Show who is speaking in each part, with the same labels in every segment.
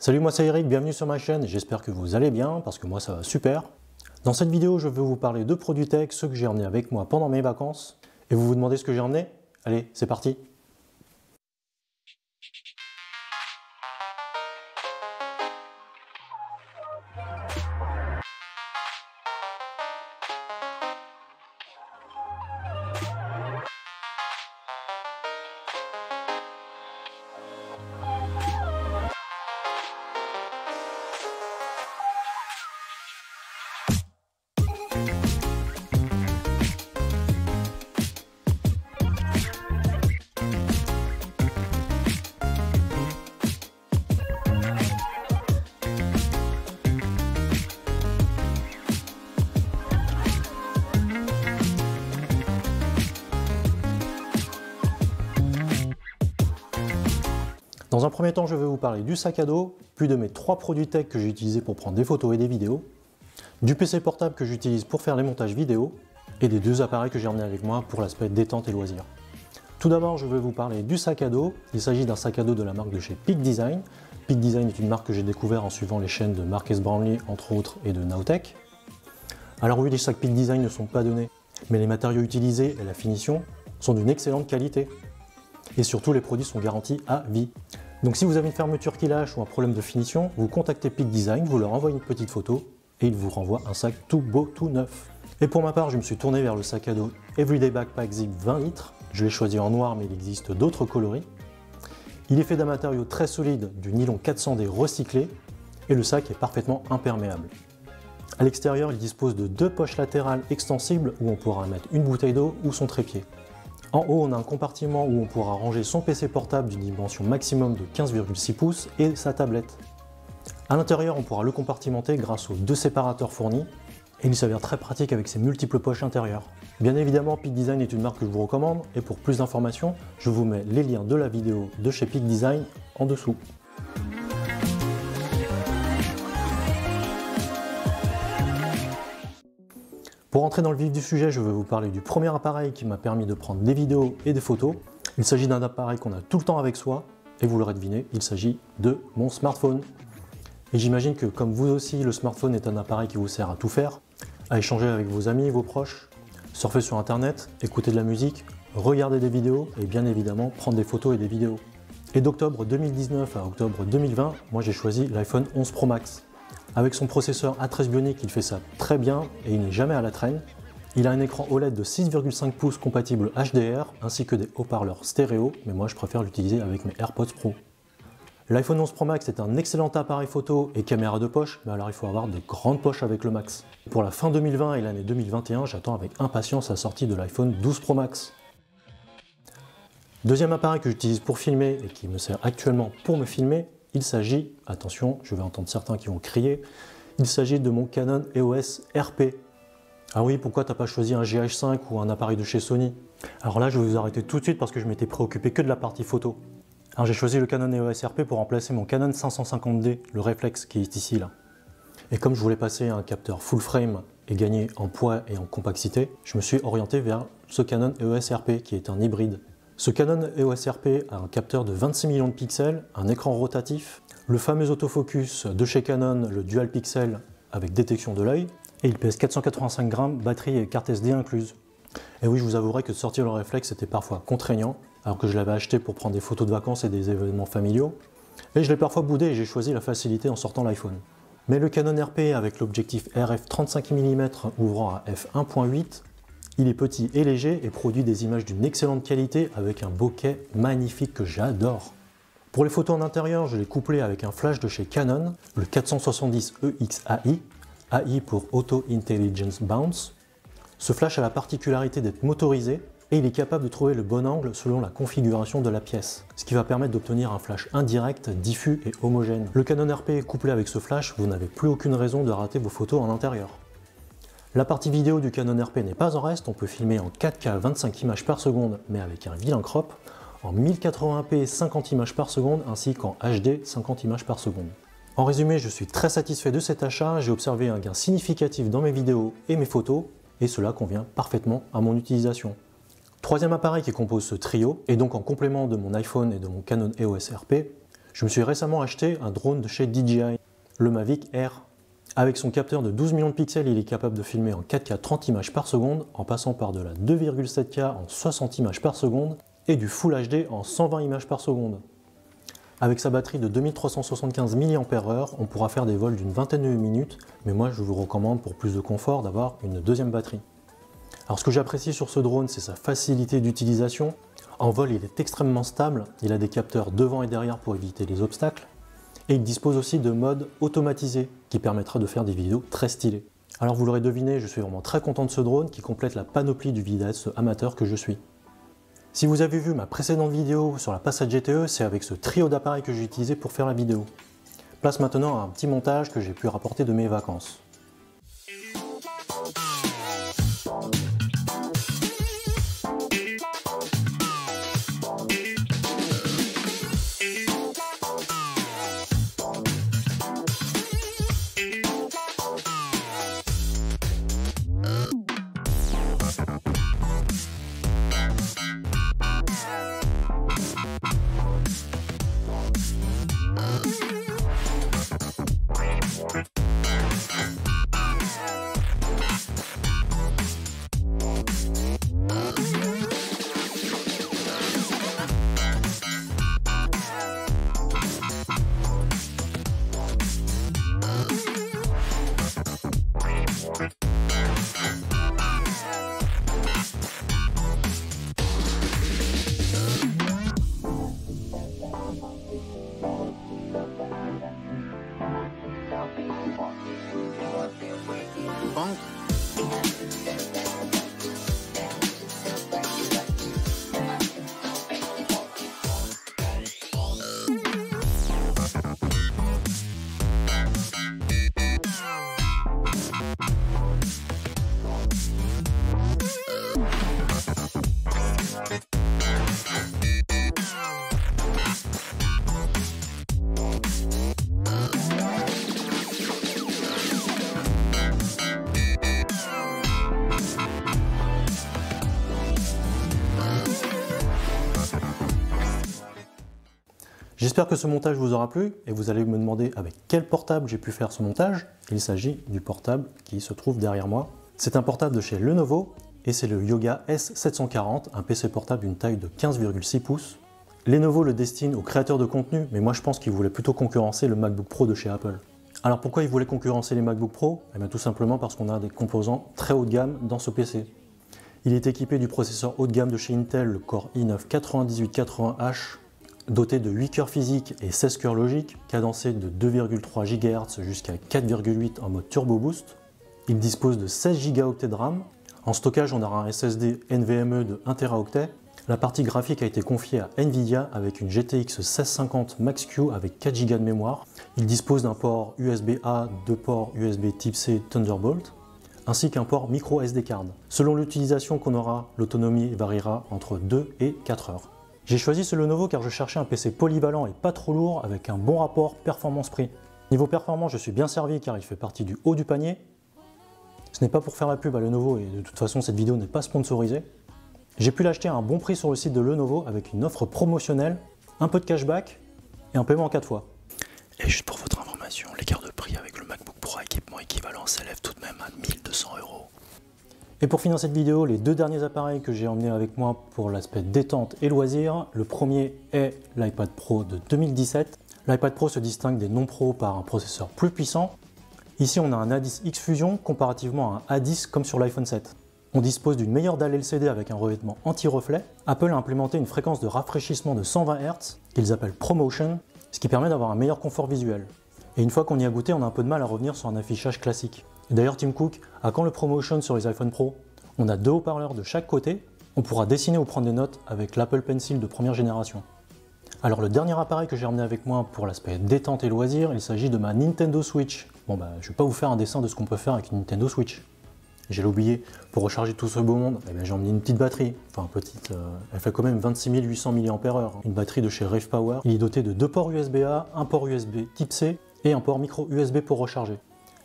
Speaker 1: Salut, moi c'est Eric, bienvenue sur ma chaîne et j'espère que vous allez bien parce que moi ça va super. Dans cette vidéo, je vais vous parler de produits tech, ceux que j'ai emmenés avec moi pendant mes vacances. Et vous vous demandez ce que j'ai emmené? Allez, c'est parti! Dans un premier temps, je vais vous parler du sac à dos, puis de mes 3 produits tech que j'ai utilisés pour prendre des photos et des vidéos, du PC portable que j'utilise pour faire les montages vidéo, et des 2 appareils que j'ai emmenés avec moi pour l'aspect détente et loisirs. Tout d'abord, je vais vous parler du sac à dos. Il s'agit d'un sac à dos de la marque de chez Peak Design. Peak Design est une marque que j'ai découvert en suivant les chaînes de Marques Brownlee, entre autres, et de Nowtech. Alors oui, les sacs Peak Design ne sont pas donnés, mais les matériaux utilisés et la finition sont d'une excellente qualité. Et surtout, les produits sont garantis à vie. Donc si vous avez une fermeture qui lâche ou un problème de finition, vous contactez Peak Design, vous leur envoyez une petite photo et ils vous renvoient un sac tout beau, tout neuf. Et pour ma part, je me suis tourné vers le sac à dos Everyday Backpack Zip 20 litres. Je l'ai choisi en noir, mais il existe d'autres coloris. Il est fait d'un matériau très solide, du nylon 400D recyclé, et le sac est parfaitement imperméable. À l'extérieur, il dispose de 2 poches latérales extensibles où on pourra mettre une bouteille d'eau ou son trépied. En haut, on a un compartiment où on pourra ranger son PC portable d'une dimension maximum de 15,6 pouces et sa tablette. À l'intérieur, on pourra le compartimenter grâce aux 2 séparateurs fournis et il s'avère très pratique avec ses multiples poches intérieures. Bien évidemment, Peak Design est une marque que je vous recommande et pour plus d'informations, je vous mets les liens de la vidéo de chez Peak Design en dessous. Pour entrer dans le vif du sujet, je vais vous parler du premier appareil qui m'a permis de prendre des vidéos et des photos. Il s'agit d'un appareil qu'on a tout le temps avec soi, et vous l'aurez deviné, il s'agit de mon smartphone. Et j'imagine que comme vous aussi, le smartphone est un appareil qui vous sert à tout faire, à échanger avec vos amis, vos proches, surfer sur internet, écouter de la musique, regarder des vidéos, et bien évidemment prendre des photos et des vidéos. Et d'octobre 2019 à octobre 2020, moi j'ai choisi l'iPhone 11 Pro Max. Avec son processeur A13 Bionic, il fait ça très bien et il n'est jamais à la traîne. Il a un écran OLED de 6,5 pouces compatible HDR ainsi que des haut-parleurs stéréo, mais moi je préfère l'utiliser avec mes AirPods Pro. L'iPhone 11 Pro Max est un excellent appareil photo et caméra de poche, mais alors il faut avoir de grandes poches avec le Max. Pour la fin 2020 et l'année 2021, j'attends avec impatience la sortie de l'iPhone 12 Pro Max. Deuxième appareil que j'utilise pour filmer et qui me sert actuellement pour me filmer, il s'agit, attention, je vais entendre certains qui vont crier, il s'agit de mon Canon EOS RP. Ah oui, pourquoi t'as pas choisi un GH5 ou un appareil de chez Sony? Alors là, je vais vous arrêter tout de suite parce que je m'étais préoccupé que de la partie photo. Alors j'ai choisi le Canon EOS RP pour remplacer mon Canon 550D, le réflexe qui est ici là. Et comme je voulais passer à un capteur full frame et gagner en poids et en compacité, je me suis orienté vers ce Canon EOS RP qui est un hybride. Ce Canon EOS RP a un capteur de 26 millions de pixels, un écran rotatif, le fameux autofocus de chez Canon, le Dual Pixel avec détection de l'œil, et il pèse 485 grammes, batterie et carte SD incluse. Et oui, je vous avouerai que sortir le réflexe était parfois contraignant, alors que je l'avais acheté pour prendre des photos de vacances et des événements familiaux, et je l'ai parfois boudé et j'ai choisi la facilité en sortant l'iPhone. Mais le Canon RP avec l'objectif RF 35 mm ouvrant à f1.8, il est petit et léger et produit des images d'une excellente qualité avec un bokeh magnifique que j'adore. Pour les photos en intérieur, je l'ai couplé avec un flash de chez Canon, le 470 EX-AI, AI pour Auto Intelligence Bounce. Ce flash a la particularité d'être motorisé et il est capable de trouver le bon angle selon la configuration de la pièce, ce qui va permettre d'obtenir un flash indirect, diffus et homogène. Le Canon RP couplé avec ce flash, vous n'avez plus aucune raison de rater vos photos en intérieur. La partie vidéo du Canon RP n'est pas en reste, on peut filmer en 4K 25 images par seconde mais avec un vilain crop, en 1080p 50 images par seconde ainsi qu'en HD 50 images par seconde. En résumé, je suis très satisfait de cet achat, j'ai observé un gain significatif dans mes vidéos et mes photos et cela convient parfaitement à mon utilisation. Troisième appareil qui compose ce trio, et donc en complément de mon iPhone et de mon Canon EOS RP, Je me suis récemment acheté un drone de chez DJI, le Mavic Air. Avec son capteur de 12 millions de pixels, il est capable de filmer en 4K 30 images par seconde, en passant par de la 2,7K en 60 images par seconde et du Full HD en 120 images par seconde. Avec sa batterie de 2375 mAh, on pourra faire des vols d'une vingtaine de minutes, mais moi je vous recommande pour plus de confort d'avoir une deuxième batterie. Alors ce que j'apprécie sur ce drone, c'est sa facilité d'utilisation. En vol, il est extrêmement stable, il a des capteurs devant et derrière pour éviter les obstacles. Et il dispose aussi de mode automatisé qui permettra de faire des vidéos très stylées. Alors vous l'aurez deviné, je suis vraiment très content de ce drone qui complète la panoplie du vidéaste amateur que je suis. Si vous avez vu ma précédente vidéo sur la Passat GTE, c'est avec ce trio d'appareils que j'ai utilisé pour faire la vidéo. Place maintenant à un petit montage que j'ai pu rapporter de mes vacances. J'espère que ce montage vous aura plu et vous allez me demander avec quel portable j'ai pu faire ce montage. Il s'agit du portable qui se trouve derrière moi. C'est un portable de chez Lenovo et c'est le Yoga S740, un PC portable d'une taille de 15,6 pouces. Lenovo le destine aux créateurs de contenu, mais moi je pense qu'il voulait plutôt concurrencer le MacBook Pro de chez Apple. Alors pourquoi il voulait concurrencer les MacBook Pro? Eh bien tout simplement parce qu'on a des composants très haut de gamme dans ce PC. Il est équipé du processeur haut de gamme de chez Intel, le Core i9-9880H, doté de 8 cœurs physiques et 16 cœurs logiques, cadencé de 2,3 GHz jusqu'à 4,8 en mode Turbo Boost. Il dispose de 16 Go de RAM. En stockage, on aura un SSD NVMe de 1 TB. La partie graphique a été confiée à Nvidia avec une GTX 1650 Max-Q avec 4 Go de mémoire. Il dispose d'un port USB-A, 2 ports USB Type-C Thunderbolt, ainsi qu'un port micro SD card. Selon l'utilisation qu'on aura, l'autonomie variera entre 2 et 4 heures. J'ai choisi ce Lenovo car je cherchais un PC polyvalent et pas trop lourd avec un bon rapport performance-prix. Niveau performance, je suis bien servi car il fait partie du haut du panier. Ce n'est pas pour faire la pub à Lenovo et de toute façon cette vidéo n'est pas sponsorisée. J'ai pu l'acheter à un bon prix sur le site de Lenovo avec une offre promotionnelle, un peu de cashback et un paiement en 4 fois. Et juste pour votre information, l'écart de prix avec le MacBook Pro équipement équivalent s'élève tout de même à 1200 €. Et pour finir cette vidéo, les deux derniers appareils que j'ai emmenés avec moi pour l'aspect détente et loisir. Le premier est l'iPad Pro de 2017. L'iPad Pro se distingue des non-Pro par un processeur plus puissant. Ici, on a un A10X Fusion comparativement à un A10 comme sur l'iPhone 7. On dispose d'une meilleure dalle LCD avec un revêtement anti-reflet. Apple a implémenté une fréquence de rafraîchissement de 120 Hz qu'ils appellent ProMotion, ce qui permet d'avoir un meilleur confort visuel. Et une fois qu'on y a goûté, on a un peu de mal à revenir sur un affichage classique. D'ailleurs, Tim Cook a quand le ProMotion sur les iPhone Pro? On a deux haut-parleurs de chaque côté. On pourra dessiner ou prendre des notes avec l'Apple Pencil de première génération. Alors le dernier appareil que j'ai emmené avec moi pour l'aspect détente et loisir, il s'agit de ma Nintendo Switch. Bon bah, je vais pas vous faire un dessin de ce qu'on peut faire avec une Nintendo Switch. J'ai oublié, pour recharger tout ce beau monde, eh j'ai emmené une petite batterie. Enfin petite, elle fait quand même 26 800 mAh. Une batterie de chez Rave Power. Il est doté de deux ports USB-A, un port USB Type-C et un port micro USB pour recharger.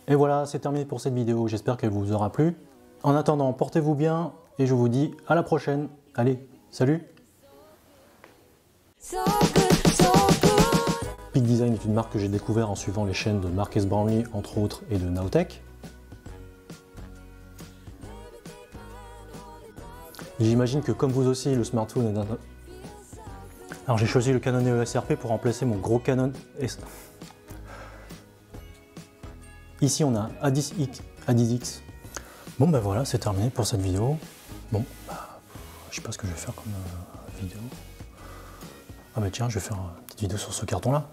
Speaker 1: Et voilà, c'est terminé pour cette vidéo, j'espère qu'elle vous aura plu. En attendant, portez-vous bien et je vous dis à la prochaine. Allez, salut! Peak Design est une marque que j'ai découvert en suivant les chaînes de Marques Brownlee entre autres et de Nowtech. J'imagine que comme vous aussi, le smartphone est un... Alors j'ai choisi le Canon EOS RP pour remplacer mon gros Canon S. Ici on a A10X. Bon ben voilà, c'est terminé pour cette vidéo. Bon, bah, je sais pas ce que je vais faire comme vidéo. Ah bah tiens, je vais faire une petite vidéo sur ce carton là.